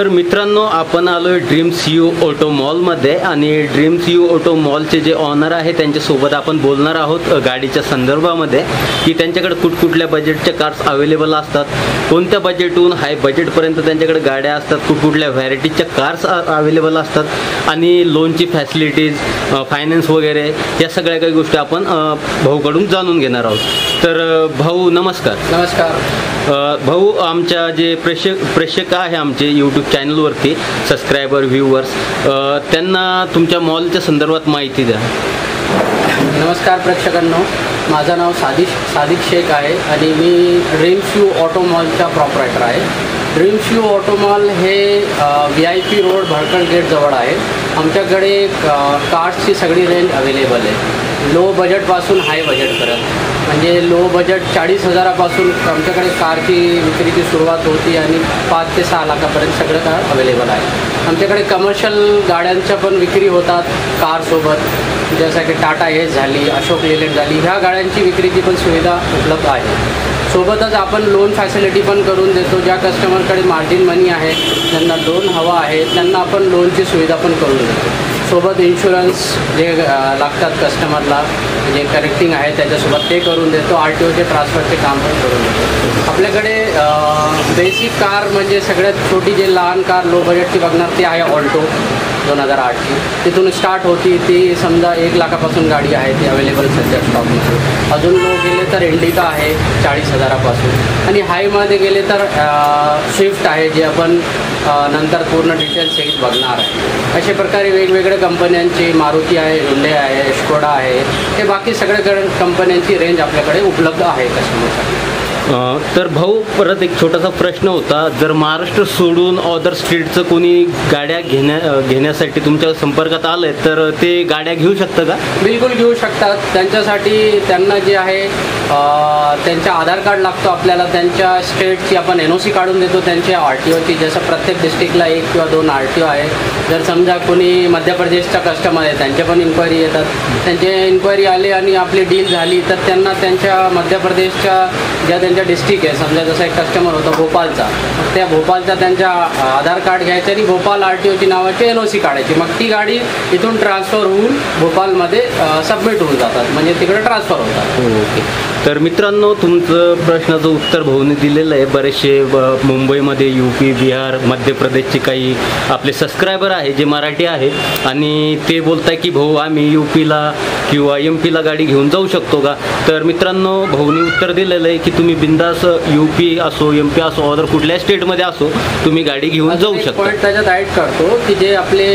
तर मित्रांनो, आपण आलोय ड्रीम्स यू ऑटो मॉलमध्ये आणि ड्रीम्स यू ऑटो मॉलचे जे ऑनर आहे त्यांच्यासोबत आपण बोलणार आहोत गाडीच्या संदर्भामध्ये की त्यांच्याकडे कुठकुठल्या बजेटच्या कार्स अवेलेबल असतात, कोणत्या बजेटहून हाय बजेटपर्यंत त्यांच्याकडे गाड्या असतात, कुठकुठल्या व्हॅरायटीच्या कार्स अवेलेबल असतात आणि लोनची फॅसिलिटीज, फायनान्स वगैरे या सगळ्या काही गोष्टी आपण भाऊकडून जाणून घेणार आहोत. तर भाऊ नमस्कार. नमस्कार भाऊ, आमच्या जे प्रेक्षक आहे आमचे यूट्यूब चॅनलवरती सबस्क्रायबर व्ह्यूवर्स, त्यांना तुमच्या मॉलच्या संदर्भात माहिती द्या. नमस्कार प्रेक्षकांनो, माझं नाव सादिक शेख आहे आणि मी ड्रीम्स यू ऑटो मॉलचा प्रॉपरायटर आहे. ड्रीम्स यू ऑटो मॉल हे VIP रोड भडकळ गेटजवळ आहे. आमच्याकडे कार्सची सगळी रेंज अवेलेबल आहे, लो बजेटपासून हाय बजेटपर्यंत. म्हणजे लो बजेट 40,000पासून आमच्याकडे कारची विक्रीची सुरुवात होती आणि 5 ते 6 लाखापर्यंत सगळं कार अवेलेबल आहे. आमच्याकडे कमर्शियल गाड्यांच्या पण विक्री होतात कारसोबत, जसं की टाटा एस झाली, अशोक लेलँड झाली, ह्या गाड्यांची विक्रीची पण सुविधा उपलब्ध आहे. सोबतच आपण लोन फॅसिलिटी पण करून देतो. ज्या कस्टमरकडे मार्जिन मनी आहे, ज्यांना लोन हवा आहे, त्यांना आपण लोनची सुविधा पण करून देतो. सोबत इन्शुरन्स जे लागतात कस्टमरला, जे करेक्टिंग आहे त्याच्यासोबत ते करून देतो. RTOचे ट्रान्सफरचे काम पण करून देतो. आपल्याकडे बेसिक कार म्हणजे सगळ्यात छोटी जे लहान कार लो बजेटची बघणार ती आहे ऑल्टो 2008ची. तिथून स्टार्ट होती, ती समजा 1 लाखापासून गाडी आहे ती अवेलेबल सध्या स्टॉकमध्ये. अजून लो गेले तर इंडिका आहे 40,000पासून आणि हायमध्ये गेले तर स्विफ्ट आहे, जे आपण नंतर पूर्ण डिटेल्स सहित बघणार आहे. अशा प्रकारे वेगवेगळ्या कंपन्यांची मारुती आहे, हुंडई आहे, स्कोडा आहे, हे बाकी सगळ्या कंपन्यांची रेंज आपल्याकडे उपलब्ध आहे कस्टमरसाठी. तर भाऊ, परत एक छोटासा प्रश्न होता, जर महाराष्ट्र सोडून अदर स्टेटचं कोणी गाड्या घेण्यासाठी तुमच्या संपर्कात आलं आहे तर ते गाड्या घेऊ शकतं का? बिलकुल घेऊ शकतात. त्यांच्यासाठी त्यांना जे आहे त्यांचा आधार कार्ड लागतो आपल्याला, त्यांच्या स्टेटची आपण NOC काढून देतो, त्यांच्या RTOची. जसं प्रत्येक डिस्ट्रिक्टला 1 किंवा 2 RTO आहे. जर समजा कोणी मध्य प्रदेशचा कस्टमर आहे, त्यांचे पण इन्क्वायरी येतात. त्यांचे इन्क्वायरी आले आणि आपली डील झाली तर त्यांना त्यांच्या मध्य प्रदेशच्या ज्या त्यांच्या डिस्ट्रिक्ट आहे, समजा जसं एक कस्टमर होता भोपाळचा, मग त्या भोपाळचा त्यांच्या आधार कार्ड घ्यायचं आणि भोपाळ RTOची नावाची NOC काढायची. मग ती गाडी इथून ट्रान्सफर होऊन भोपाळमध्ये सबमिट होऊन जातात, म्हणजे तिकडे ट्रान्सफर होतात. ओके. तर मित्रांनो, तुमचं प्रश्नाचं उत्तर भाऊने दिलेलं आहे. बरेचसे मुंबईमध्ये, UP, बिहार, मध्य प्रदेशचे काही आपले सबस्क्रायबर आहे जे मराठी आहेत आणि ते बोलत आहे की भाऊ आम्ही UPला किंवा MP ला गाडी घेऊन जाऊ शकतो का? तर मित्रांनो, भाऊने उत्तर दिलेलं आहे की तुम्ही बिंदास UP असो, MP असो, अदर कुठल्या स्टेटमध्ये असो, तुम्ही गाडी घेऊन जाऊ शकता. पॉईंट त्याच्यात ॲड करतो की जे आपले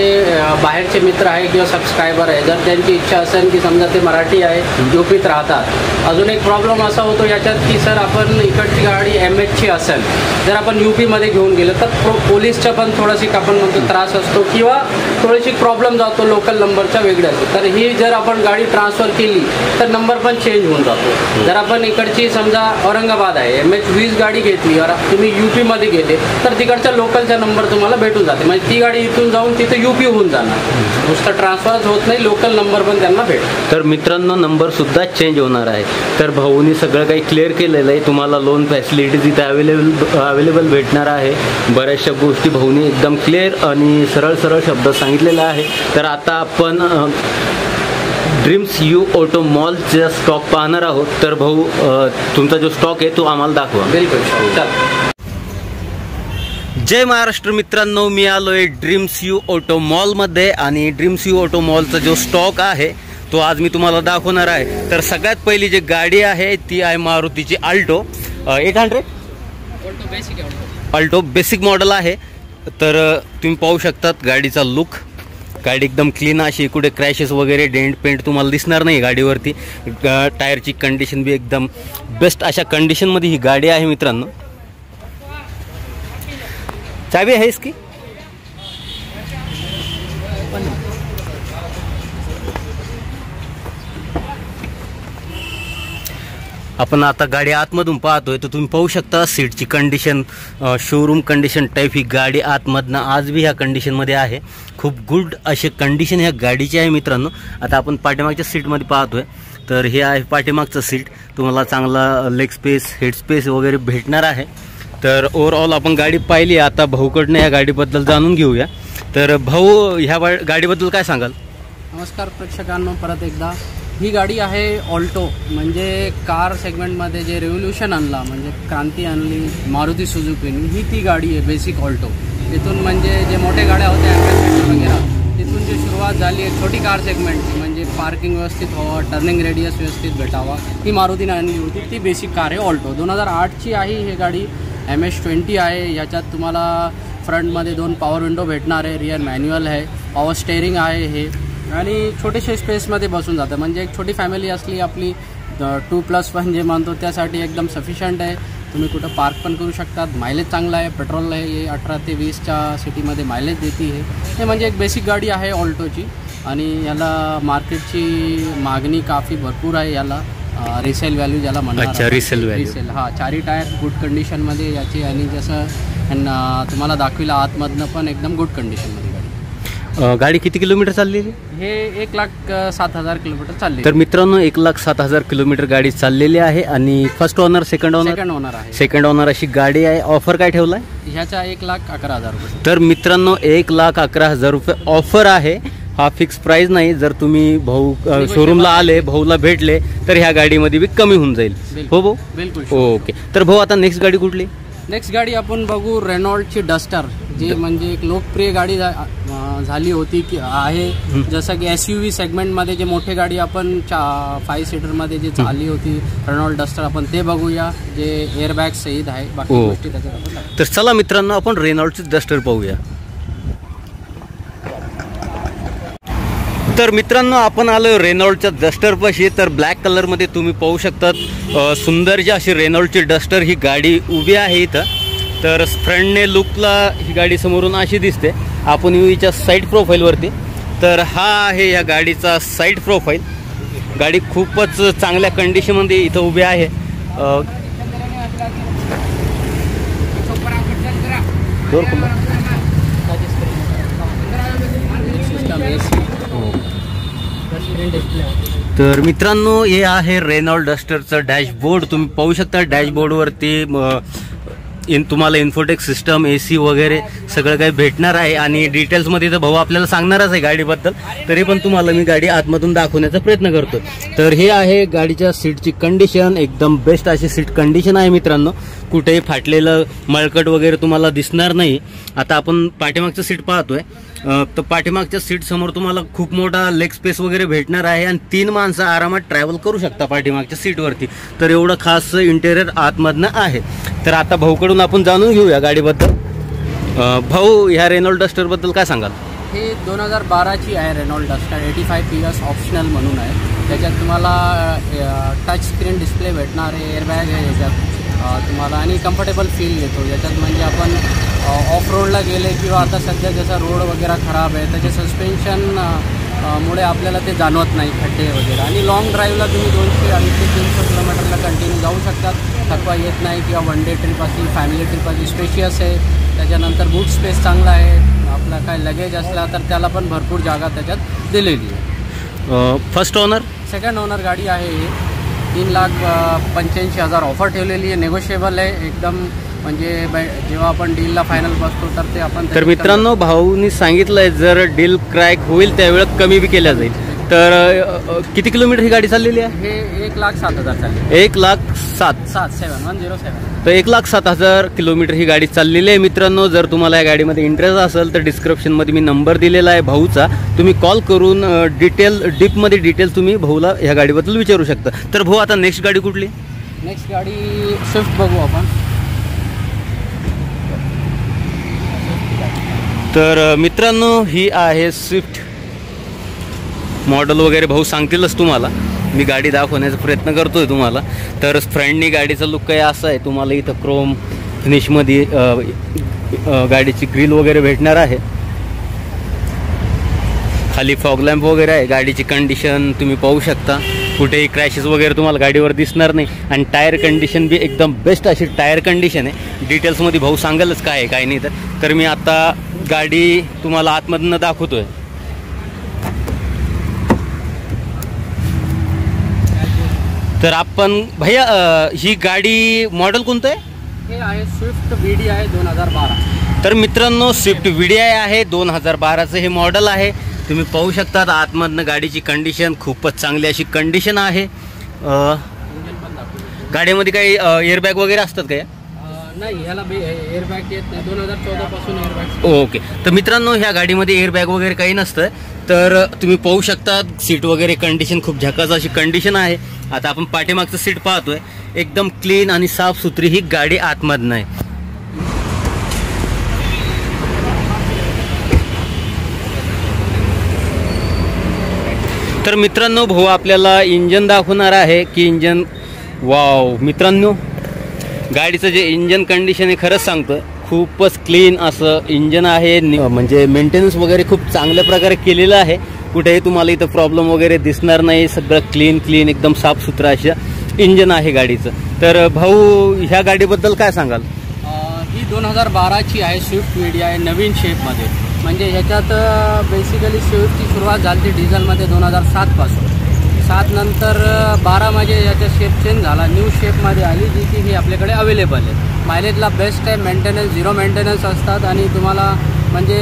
बाहेरचे मित्र आहे किंवा सबस्क्रायबर आहे, जर त्यांची इच्छा असेल की समजा ते मराठी आहे, UPत राहतात, अजून एक प्रॉब्लेम असा होतो याच्यात की सर आपण इकडची गाडी MHची असेल, जर आपण UPमध्ये घेऊन गेलो तर पोलीसचा पण थोडीशी आपण म्हणतो त्रास असतो किंवा थोडीशी प्रॉब्लेम जातो, लोकल नंबरचा वेगळे असतो. तर ही जर आपण गाडी ट्रान्सफर केली तर नंबर पण चेंज होऊन जातो. जर आपण इकडची समजा औरंगाबाद आहे, MH20 गाडी घेतली और तुम्ही UPमध्ये गेले तर तिकडचा लोकलचा नंबर तुम्हाला भेटून जाते. म्हणजे ती गाडी इथून जाऊन तिथे UP होऊन जाणार, नुसतं ट्रान्सफरच होत नाही, लोकल नंबर पण त्यांना भेटतो. तर मित्रांनो, नंबरसुद्धा चेंज होणार आहे. तर भाऊनी सगळं काही क्लिअर केलेलं आहे. तुम्हाला लोन फॅसिलिटीज इथे अवेलेबल भेटणार आहे. बऱ्याचशा गोष्टी भाऊनी एकदम क्लिअर आणि सरळ शब्दात सांगितलेलं आहे. तर आता आपण ड्रीम्स यू ऑटो मॉलचा स्टॉक पाहणार आहोत. तर भाऊ, तुमचा जो स्टॉक आहे तो आम्हाला दाखवा. बिलकुल. जय महाराष्ट्र मित्रांनो, मी आलोय ड्रीम्स यू ऑटो मॉलमध्ये आणि ड्रीम्स यू ऑटो मॉलचा जो स्टॉक आहे तो आज मी तुम्हाला दाखवणार आहे. तर सगळ्यात पहिली जी गाडी आहे ती आहे मारुतीची अल्टो 800. अल्टो बेसिक मॉडेल आहे. तर तुम्ही पाहू शकतात गाडीचा लुक. गाडी एकदम क्लीन अशी, कुठे क्रॅशेस वगैरे, डेंट पेंट तुम्हाला दिसणार नाही गाडीवरती. टायरची कंडिशन बी एकदम बेस्ट अशा कंडिशनमध्ये ही गाडी आहे मित्रांनो. चाबी आहे इसकी? आपण आता गाडी आतमधून पाहतोय तर तुम्ही पाहू शकता सीटची कंडिशन शोरूम कंडिशन टाईप ही गाडी आतमधनं आज बी ह्या कंडिशनमध्ये आहे. खूप गुड अशी कंडिशन ह्या गाडीची आहे मित्रांनो. आता आपण पाठीमागच्या सीटमध्ये पाहतोय तर हे आहे पाठीमागचं सीट. तुम्हाला चांगला लेग स्पेस, हेड स्पेस वगैरे भेटणार आहे. तर ओव्हरऑल आपण गाडी पाहिली. आता भाऊकडनं या गाडीबद्दल जाणून घेऊया. तर भाऊ, ह्या गाडीबद्दल काय सांगाल? नमस्कार प्रेक्षकांनो, परत एकदा ही गाडी आहे ऑल्टो. म्हणजे कार सेगमेंटमध्ये जे रेव्होल्युशन आणला, म्हणजे क्रांती आणली मारुती सुझुकीनी, ही ती गाडी आहे बेसिक ऑल्टो. तिथून म्हणजे जे मोठे गाड्या होत्या ॲम्बॅसेडर वगैरे, तिथून जी सुरुवात झाली एक छोटी कार सेगमेंटची, म्हणजे पार्किंग व्यवस्थित व्हावं, टर्निंग रेडियस व्यवस्थित भेटावा, ही मारुतीने आणली होती. ती बेसिक कार आहे ऑल्टो. 2008ची आहे ही गाडी. MS-20 आहे. याच्यात तुम्हाला फ्रंटमध्ये 2 पॉवर विंडो भेटणार आहे, रिअर मॅन्युअल आहे, पॉवर स्टेअरिंग आहे हे, आणि छोटेसे स्पेसमध्ये बसून जातं. म्हणजे एक छोटी फॅमिली असली आपली 2+1 जे मानतो त्यासाठी एकदम सफिशियंट आहे. तुम्ही कुठं पार्क पण करू शकतात. मायलेज चांगला आहे. पेट्रोल आहे हे 18 ते 20च्या सिटीमध्ये मायलेज देते. हे म्हणजे एक बेसिक गाडी आहे ऑल्टोची. आणि याला मार्केटची मागणी काफी भरपूर आहे. याला रिसेल व्हॅल्यू ज्याला म्हणतात. अच्छा, रिसेल व्हॅल्यू. रिसेल, हां. 4 टायर गुड कंडिशनमध्ये याची, आणि जसं तुम्हाला दाखविलं आतमधनं पण एकदम गुड कंडिशनमध्ये गाडी. गाडी किती किलोमीटर चाललेली? हे 1,07,000 किलोमीटर चालली. तर मित्रांनो, 1,07,000 किलोमीटर गाडी चाललेली आहे. आणि फर्स्ट ओनर, सेकंड ओनर आहे. सेकंड ओनर अशी गाडी आहे. ऑफर काय ठेवलाय ह्याचा? 1,11,000 रुपये. तर मित्रांनो, 1,11,000 रुपये ऑफर आहे. हा फिक्स प्राइस नाही. जर तुम्ही भाऊ शोरूमला आले, भाऊला भेटले, तर ह्या गाडीमध्ये बी कमी होऊन जाईल. हो भाऊ? बिलकुल. ओके. तर भाऊ, आता नेक्स्ट गाडी कुठली? नेक्स्ट गाडी आपण बघू रेनॉल्टची डस्टर, जी म्हणजे एक लोकप्रिय गाडी झाली होती की आहे. जसं की SUV सेगमेंटमध्ये जे मोठे गाडी आपण 5 सीटरमध्ये जे चालली होती रेनॉल्ट डस्टर, आपण ते बघूया, जे एअरबॅग सहित आहे. बाकी गोष्टी त्याच्यात आपण. तर चला मित्रांनो, आपण रेनॉल्टची डस्टर पाहूया. तर मित्रांनो, आपण आलो रेनॉल्टच्या डस्टरपाशी. तर ब्लॅक कलरमध्ये तुम्ही पाहू शकतात सुंदर जी अशी रेनॉल्टची डस्टर ही गाडी उभी आहे इथं. तर फ्रंटने लुकला ही गाडी समोरून अशी दिसते. आपण हिच्या साईड प्रोफाईलवरती. तर हा आहे या गाडीचा साईड प्रोफाईल. गाडी खूपच चांगल्या कंडिशनमध्ये इथं उभी आहे. तर मित्रांनो, हे आहे रेनॉल्ट डस्टरचं डॅशबोर्ड. तुम्ही पाहू शकता डॅशबोर्डवरती तुम्हाला इन्फोटेक सिस्टम, AC वगैरे सगळं काही भेटणार आहे. आणि डिटेल्समध्ये तर भाऊ आपल्याला सांगणारच आहे गाडीबद्दल. तरी पण तुम्हाला मी गाडी आतमधून दाखवण्याचा प्रयत्न करतो. तर हे आहे गाडीच्या सीटची कंडिशन. एकदम बेस्ट अशी सीट कंडिशन आहे मित्रांनो. कुठेही फाटलेलं मळकट वगैरे तुम्हाला दिसणार नाही. आता आपण पाठीमागचं सीट पाहतोय. तर पाठीमागच्या सीट समोर तुम्हाला खूप मोठा लेग स्पेस वगैरे भेटणार आहे. आणि 3 माणसं आरामात ट्रॅव्हल करू शकता पाठीमागच्या सीटवरती. तर एवढं खास इंटेरियर आतमधनं आहे. तर आता भाऊकडून आपण जाणून घेऊया गाडीबद्दल. भाऊ, ह्या रेनॉल्ट डस्टरबद्दल काय सांगाल? हे 2012ची आहे रेनॉल्ट डस्टर. 85 PS ऑप्शनल म्हणून आहे. त्याच्यात तुम्हाला टच स्क्रीन डिस्प्ले भेटणार आहे. एअरबॅग आहे याच्यात तुम्हाला, आणि कम्फर्टेबल फील येतो याच्यात. म्हणजे आपण ऑफ रोडला गेले किंवा आता सध्या जसा रोड वगैरे खराब आहे, त्याचे सस्पेन्शन मुळे आपल्याला ते जाणवत नाही, खड्डे वगैरे. आणि लॉंग ड्राईव्हला तुम्ही 200 ते 300 किलोमीटरला कंटिन्यू जाऊ शकतात. थकवा येत नाही. किंवा 1 डे ट्रिप असली, फॅमिली ट्रिप असली, स्पेशियस आहे. त्याच्यानंतर बूट स्पेस चांगला आहे. आपला काय लगेज असला तर त्याला पण भरपूर जागा त्याच्यात दिलेली आहे. फर्स्ट ओनर, सेकंड ओनर गाडी आहे. ही 3,85,000 ऑफर ठेवलेली आहे. नेगोशिएबल आहे एकदम. म्हणजे जेव्हा आपण डीलला फायनल बसतो तर ते आपण. तर मित्रांनो, भाऊनी सांगितलंय जर डील क्रॅक होईल त्यावेळेस कमी बी केल्या जाईल. तर किती किलोमीटर ही गाडी चाललेली आहे? हे 1,07,000 चालली. 1,07,107. तर 1,07,000 किलोमीटर ही गाडी चाललेली आहे मित्रांनो. जर तुम्हाला या गाडीमध्ये इंटरेस्ट असेल तर डिस्क्रिप्शनमध्ये मी नंबर दिलेला आहे भाऊचा. तुम्ही कॉल करून डीपमध्ये डिटेल तुम्ही भाऊला ह्या गाडीबद्दल विचारू शकता. तर भाऊ, आता नेक्स्ट गाडी कुठली? नेक्स्ट गाडी स्विफ्ट बघू आपण. तर मित्रांनो, ही आहे स्विफ्ट. मॉडेल वगैरे भाऊ सांगतीलच तुम्हाला. मी गाडी दाखवण्याचा प्रयत्न करतोय तुम्हाला. तर फ्रंटनी गाडीचा लुक काही असा आहे. तुम्हाला इथं क्रोम फिनिशमध्ये गाडीची ग्रिल वगैरे भेटणार आहे. खाली फॉग लॅम्प वगैरे आहे. गाडीची कंडिशन तुम्ही पाहू शकता. कुठेही क्रॅशेस वगैरे तुम्हाला गाडीवर दिसणार नाही. आणि टायर कंडिशन बी एकदम बेस्ट अशी टायर कंडिशन आहे. डिटेल्समध्ये भाऊ सांगालच काय आहे काय नाही. तर मी आता गाडी तुम्हाला आतमधनं दाखवतोय. तर आपण भैया, ही गाडी मॉडेल कोणतं आहे? हे आहे स्विफ्ट VDI 2012. तर मित्रांनो स्विफ्ट VDI आहे 2012चं हे मॉडेल आहे. तुम्ही पाहू शकता आतमधनं गाडीची कंडिशन खूपच चांगली अशी कंडिशन आहे. गाडीमध्ये काही एअरबॅग वगैरे असतात का? नाही, याला एअरबॅग येत नाही. 2014 पासून एअरबॅग. ओके. तर मित्रांनो ह्या गाडीमध्ये एअरबॅग वगैरे काही नसतं. तर तुम्ही पाहू शकता सीट वगैरे कंडिशन खूप झकास अशी कंडिशन आहे. आता आपण पाठीमागचं सीट पाहतोय, एकदम क्लीन आणि साफसुथरी ही गाडी आतमधनं आहे. तर मित्रांनो भाऊ आपल्याला इंजन दाखवणार आहे की इंजन, वाव मित्रांनो गाडीचं जे इंजन कंडिशन आहे खरंच सांगतोय खूपच क्लीन असं इंजन आहे. म्हणजे मेंटेनन्स वगैरे खूप चांगल्या प्रकारे केलेलं आहे. कुठेही तुम्हाला इथं प्रॉब्लेम वगैरे दिसणार नाही. सगळं क्लीन एकदम साफसुथरं असं इंजन आहे गाडीचं. तर भाऊ ह्या गाडीबद्दल काय सांगाल? ही 2012ची आहे स्विफ्ट VDI नवीन शेपमध्ये. म्हणजे ह्याच्यात बेसिकली स्विफ्टची सुरुवात झाली डिझेलमध्ये 2007 पासून. 7 नंतर 12 म्हणजे याचा शेप चेंज झाला, न्यू शेपमध्ये आली जी की ही आपल्याकडे अवेलेबल आहे. मायलेजला बेस्ट आहे, मेंटेनन्स 0 मेंटेनन्स असतात आणि तुम्हाला म्हणजे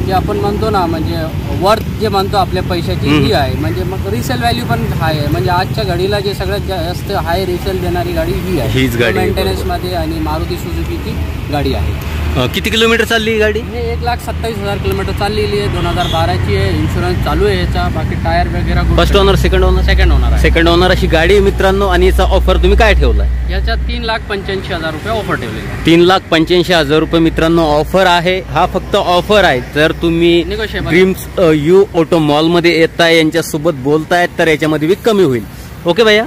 जे आपण म्हणतो ना म्हणजे वर्थ जे म्हणतो आपल्या पैशाची ही आहे. म्हणजे मग रिसेल व्हॅल्यू पण हाय आहे. म्हणजे आजच्या घडीला जे सगळ्यात जास्त हाय रिसेल देणारी गाडी ही आहे. हीच गाडी मेंटेनन्समध्ये आणि मारुती सुझुकीची गाडी आहे. किती किलोमीटर चालली ही गाडी? हे 1,27,000 किलोमीटर चाललेली आहे. 2012ची आहे. इन्शुरन्स चालू आहे याचा. बाकी टायर वगैरे first owner second owner? Second owner आहे. सेकंड ओनर अशी गाडी आहे मित्रांनो. आणि याचा ऑफर तुम्ही काय ठेवलाय? याच्यात 3,85,000 रुपये ऑफर ठेवलेली आहे. 3,85,000 रुपये मित्रांनो ऑफर आहे. हा फक्त ऑफर आहे. जर तुम्ही ड्रीम्स यू ऑटो मॉल मध्ये येताय, यांच्यासोबत बोलतायत तर याच्यामध्ये कमी होईल. ओके भैया.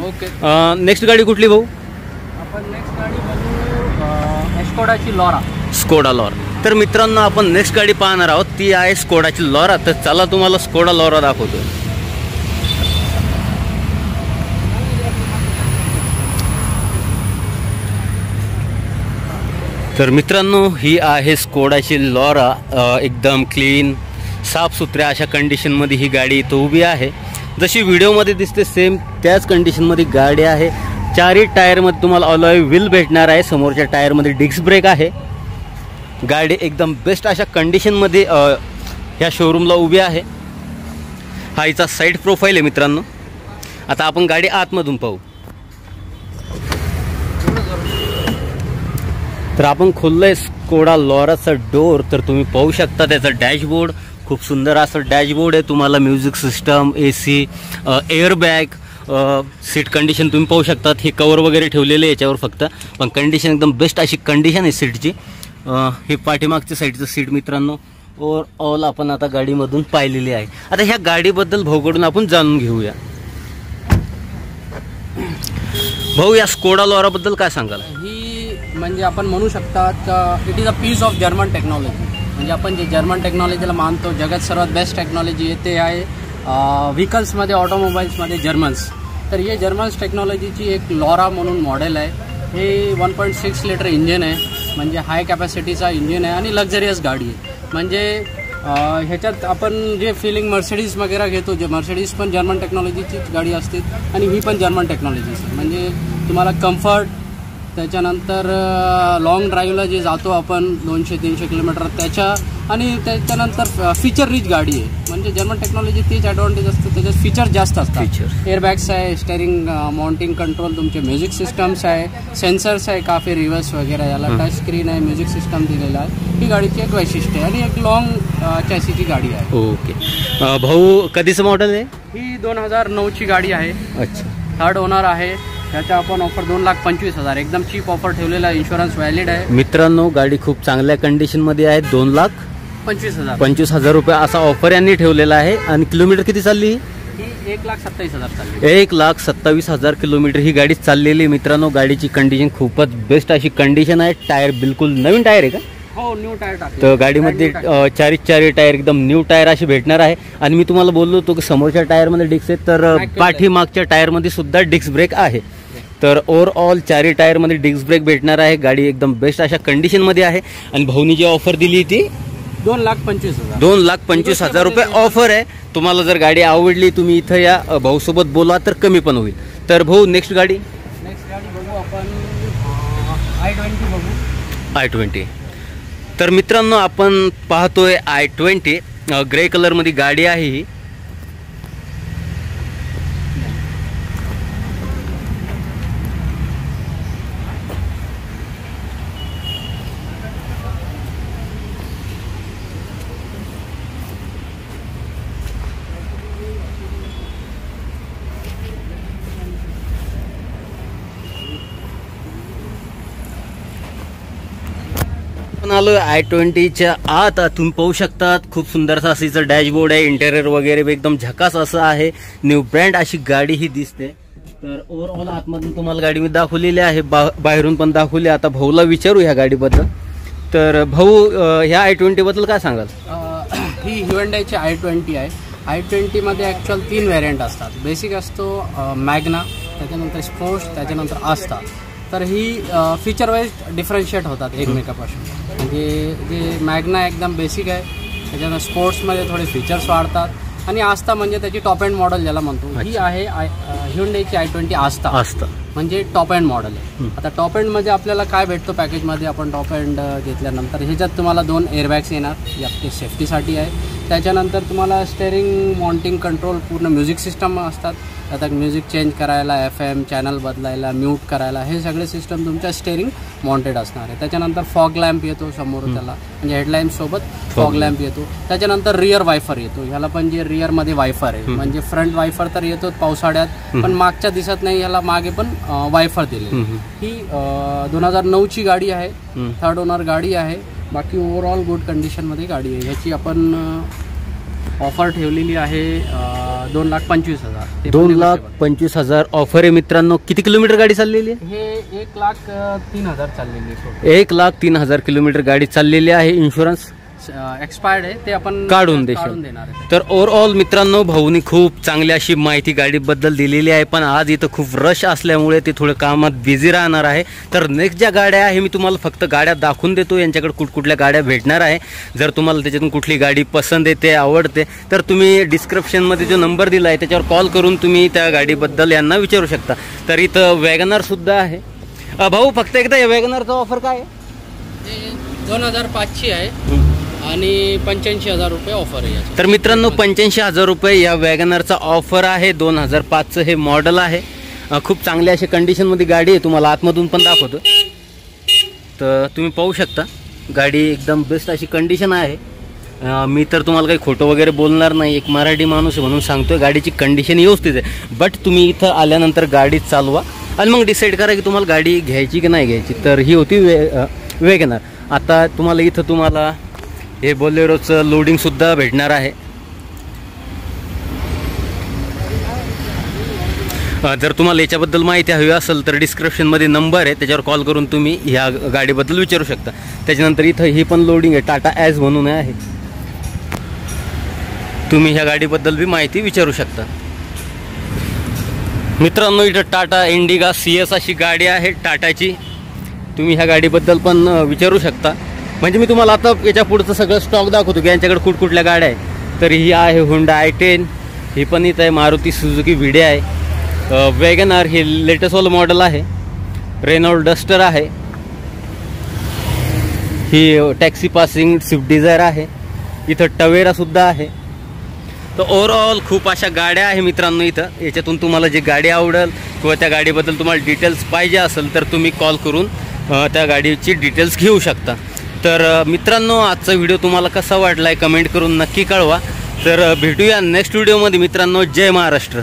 नेक्स्ट गाडी कुठली भाऊ? आपण नेक्स्ट गाडी बघू स्कोडाची लॉरा. Skoda Laura. तर मित्रांनो आपण नेक्स्ट गाडी पाहणार आहोत, ती आहे स्कोडाची लॉरा. तर चला तुम्हाला स्कोडा लॉरा दाखवतो. तर मित्रांनो ही आहे स्कोडाची लॉरा. एकदम क्लीन साफसुथऱ्या अशा कंडिशनमध्ये ही गाडी इथं उभी आहे. जशी व्हिडिओमध्ये दिसते सेम त्याच कंडिशनमध्ये गाडी आहे. चारही टायरमध्ये तुम्हाला अलॉय व्हील भेटणार आहे. समोरच्या टायरमध्ये डिस्क ब्रेक आहे. गाडी एकदम बेस्ट अशा कंडिशनमध्ये ह्या शोरूमला उभी आहे. हा हिचा साईड प्रोफाईल आहे मित्रांनो. आता आपण गाडी आतमधून पाहू. तर आपण खोललंय स्कोडा लॉराचा डोर. तर तुम्ही पाहू शकता त्याचा डॅशबोर्ड खूप सुंदर असं डॅशबोर्ड आहे. तुम्हाला music system, AC, airbag, seat condition तुम्ही पाहू शकतात. हे कवर वगैरे ठेवलेले याच्यावर फक्त, पण कंडिशन एकदम बेस्ट अशी कंडिशन आहे सीटची. हे पाठीमागच्या साईडचं सीट मित्रांनो ओव्हरऑल आपण आता गाडीमधून पाहिलेली आहे. आता ह्या गाडीबद्दल भाऊकडून आपण जाणून घेऊया. भाऊ या स्कोडा लॉराबद्दल काय सांगाल? ही म्हणजे आपण म्हणू शकतात it is a piece of German technology. म्हणजे आपण जे जर्मन टेक्नॉलॉजीला मानतो जगात सर्वात बेस्ट टेक्नॉलॉजी येते आहे व्हेकल्समध्ये, ऑटोमोबाईल्समध्ये जर्मन्स. तर हे जर्मन्स टेक्नॉलॉजीची एक लॉरा म्हणून मॉडेल आहे. हे 1.6 लिटर इंजिन आहे. म्हणजे हाय कॅपॅसिटीचा इंजिन आहे आणि लक्झरियस गाडी आहे. म्हणजे ह्याच्यात आपण जे फिलिंग मर्सिडीज वगैरे घेतो, जे मर्सिडीज पण जर्मन टेक्नॉलॉजीचीच गाडी असते आणि ही पण जर्मन टेक्नॉलॉजीच. म्हणजे तुम्हाला कम्फर्ट, त्याच्यानंतर लॉंग ड्राईव्हला जे जातो आपण 200-300 किलोमीटर त्याच्या, आणि त्याच्यानंतर फीचर रिच गाडी आहे. म्हणजे जर्मन टेक्नॉलॉजी तीच ॲडव्हान्टेज असते, त्याच्यात फीचर जास्त असतात. एअरबॅग्स आहे, स्टेअरिंग माउंटिंग कंट्रोल, तुमचे म्युझिक सिस्टम्स आहे, सेन्सर्स आहे काफी, रिव्हर्स वगैरे, याला टच स्क्रीन आहे, म्युझिक सिस्टम दिलेला आहे. ही गाडीची एक वैशिष्ट्य आहे आणि एक लॉंग चॅसीची गाडी आहे. ओके भाऊ, कधीचं मॉडेल आहे? ही 2009ची गाडी आहे. अच्छा. थर्ड ओनर आहे. त्याच्या आपण ऑफर 2,25,000 एकदम चीप ऑफर ठेवलेला आहे. इन्शुरन्स व्हॅलिड आहे. मित्रांनो गाडी खूप चांगल्या कंडिशनमध्ये आहे. 2,25,000 रुपये असा ऑफर यांनी ठेवलेला आहे. आणि किलोमीटर किती चालली? ही 1,27,000 चालली. 1,27,000 किलोमीटर ही गाडी चाललेली. मित्रांनो गाडीची कंडिशन खूपच बेस्ट अशी कंडिशन आहे. टायर बिलकुल नवीन टायर आहे का? हो, न्यू टायर टाकले. तर गाडीमध्ये चारी टायर एकदम न्यू टायर अशी भेटणार आहे. आणि मी तुम्हाला बोललो होतो की समोरच्या टायरमध्ये डिस्क आहे, तर पाठीमागच्या टायरमध्ये सुद्धा डिस्क ब्रेक आहे. तर ओव्हरऑल चारी टायरमध्ये डिस्क ब्रेक भेटणार आहे. गाडी एकदम बेस्ट अशा कंडिशनमध्ये आहे. आणि भाऊनी जी ऑफर दिली ती 2,25,000. 2,25,000 रुपये ऑफर आहे. तुम्हाला जर गाडी आवडली तुम्ही इथं या, भाऊसोबत बोला तर कमी पण होईल. तर भाऊ नेक्स्ट गाडी बघू आपण i20 बघू. i20. तर मित्रांनो आपण पाहतोय i20 ग्रे कलरमध्ये गाडी आहे ही. आलो i20च्या आत. तुम्ही पाहू शकता खूप सुंदरसा अशीचं डॅशबोर्ड आहे. इंटेरियर वगैरे एकदम झकास असं आहे. न्यू ब्रँड अशी गाडी ही दिसते. तर ओव्हरऑल आतमधून तुम्हाला गाडी मी दाखवलेली आहे, बाहेरून पण दाखवली. आता भाऊला विचारू ह्या गाडीबद्दल. तर भाऊ ह्या i20 बद्दल काय सांगाल? ही ह्युंडाईची i20 आहे. i20 मध्ये ॲक्च्युअल 3 व्हेरियंट असतात. बेसिक असतो मॅग्ना, त्याच्यानंतर स्पोर्ट्स, त्याच्यानंतर आस्था. तर ही फीचर वाईज डिफरन्शिएट होतात एकमेकापासून. म्हणजे जे मॅग्ना एकदम बेसिक आहे, त्याच्यानंतर स्पोर्ट्समध्ये थोडे फीचर्स वाढतात, आणि आस्था म्हणजे त्याची टॉप एंड मॉडेल ज्याला म्हणतो. ही आहे ह्युंडाईची i20 आस्था म्हणजे टॉप एंड मॉडेल आहे. आता टॉप एंडमध्ये आपल्याला काय भेटतो पॅकेजमध्ये? आपण टॉप एंड घेतल्यानंतर ह्याच्यात तुम्हाला 2 एअरबॅग्स येणार, ही आपली सेफ्टीसाठी आहे. त्याच्यानंतर तुम्हाला स्टेअरिंग, माउंटिंग कंट्रोल, पूर्ण म्युझिक सिस्टम असतात. आता म्युझिक चेंज करायला, FM चॅनल बदलायला, म्यूट करायला, हे सगळे सिस्टम तुमच्या स्टेअरिंग माउंटेड असणार आहे. त्याच्यानंतर फॉग लॅम्प येतो समोर त्याला, म्हणजे हेडलॅम्पसोबत फॉग लॅम्प येतो. त्याच्यानंतर रिअर वायफर येतो. ह्याला पण जे रिअरमध्ये वायफर आहे, म्हणजे फ्रंट वायफर तर येतो पावसाळ्यात, पण मागच्या दिसत नाही. ह्याला मागे पण वायफर दिले. ही 2009ची गाडी आहे, 3rd ओनर गाडी आहे. बाकी ओव्हरऑल गुड कंडिशनमध्ये गाडी आहे. ह्याची आपण ऑफर ठेवलेली आहे 2,25,000. 2,25,000 ऑफर आहे मित्रांनो. किती किलोमीटर गाडी चाललेली आहे? हे 1,03,000 चाललेली आहे. 1,03,000 किलोमीटर गाडी चाललेली आहे. इन्शुरन्स एक्सपायर्ड आहे, ते आपण काढून देणार आहे. तर ओव्हरऑल मित्रांनो भाऊनी खूप चांगली अशी माहिती गाडीबद्दल दिलेली आहे. पण आज इथं खूप रश असल्यामुळे ते थोडं कामात बिझी राहणार आहे. तर नेक्स्ट ज्या गाड्या आहे मी तुम्हाला फक्त गाड्या दाखवून देतो, यांच्याकडे कुठकुठल्या गाड्या भेटणार आहे. जर तुम्हाला त्याच्यातून कुठली गाडी पसंत येते, आवडते, तर तुम्ही डिस्क्रिप्शनमध्ये जो नंबर दिला आहे त्याच्यावर कॉल करून तुम्ही त्या गाडीबद्दल यांना विचारू शकता. तर इथं वॅगनर सुद्धा आहे. भाऊ फक्त एकदा या वॅगनरचा ऑफर काय आहे? 2005ची आहे आणि 85,000 रुपये ऑफर आहे. तर मित्रांनो 85,000 रुपये या वॅगनरचा ऑफर आहे. 2005चं हे मॉडेल आहे. खूप चांगल्या अशा कंडिशनमध्ये गाडी आहे. तुम्हाला आतमधून पण दाखवतो. तर तुम्ही पाहू शकता गाडी एकदम बेस्ट अशी कंडिशन आहे. मी तर तुम्हाला काही खोटं वगैरे बोलणार नाही, एक मराठी माणूस म्हणून सांगतोय. गाडीची कंडिशन व्यवस्थित आहे. बट तुम्ही इथं आल्यानंतर गाडी चालवा आणि मग डिसाईड करा की तुम्हाला गाडी घ्यायची की नाही घ्यायची. तर ही होती वॅगनर. आता तुम्हाला इथं तुम्हाला हे बोलेरोचं लोडिंगसुद्धा भेटणार आहे. जर तुम्हाला याच्याबद्दल माहिती हवी असेल तर डिस्क्रिप्शनमध्ये नंबर आहे, त्याच्यावर कॉल करून तुम्ही ह्या गाडीबद्दल विचारू शकता. त्याच्यानंतर इथं ही पण लोडिंग आहे, टाटा ॲज म्हणून आहे. तुम्ही ह्या गाडीबद्दल बी माहिती विचारू शकता. मित्रांनो इथं टाटा इंडिगा CS अशी गाडी आहे टाटाची. तुम्ही ह्या गाडीबद्दल पण विचारू शकता. म्हणजे मी तुम्हाला आता याच्या पुढचं सगळं स्टॉक दाखवतो की यांच्याकडे कुठकुठल्या गाड्या आहे. तर ही आहे हुंडा i10, ही पण इथं आहे. मारुती सुझुकी विडे आहे. वॅगनर हे लेटेस्टवालं मॉडेल आहे. रेनॉल्ड डस्टर आहे. ही टॅक्सी पासिंग स्विफ्ट डिझायर आहे. इथं टवेरासुद्धा आहे. तर ओव्हरऑल खूप अशा गाड्या आहे मित्रांनो इथं. याच्यातून तुम्हाला जी गाडी आवडेल किंवा त्या गाडीबद्दल तुम्हाला डिटेल्स पाहिजे असेल तर तुम्ही कॉल करून त्या गाडीची डिटेल्स घेऊ शकता. तर मित्रांनो आजचा व्हिडिओ तुम्हाला कसा वाटला आहे कमेंट करून नक्की कळवा. तर भेटूया नेक्स्ट व्हिडिओमध्ये मित्रांनो. जय महाराष्ट्र.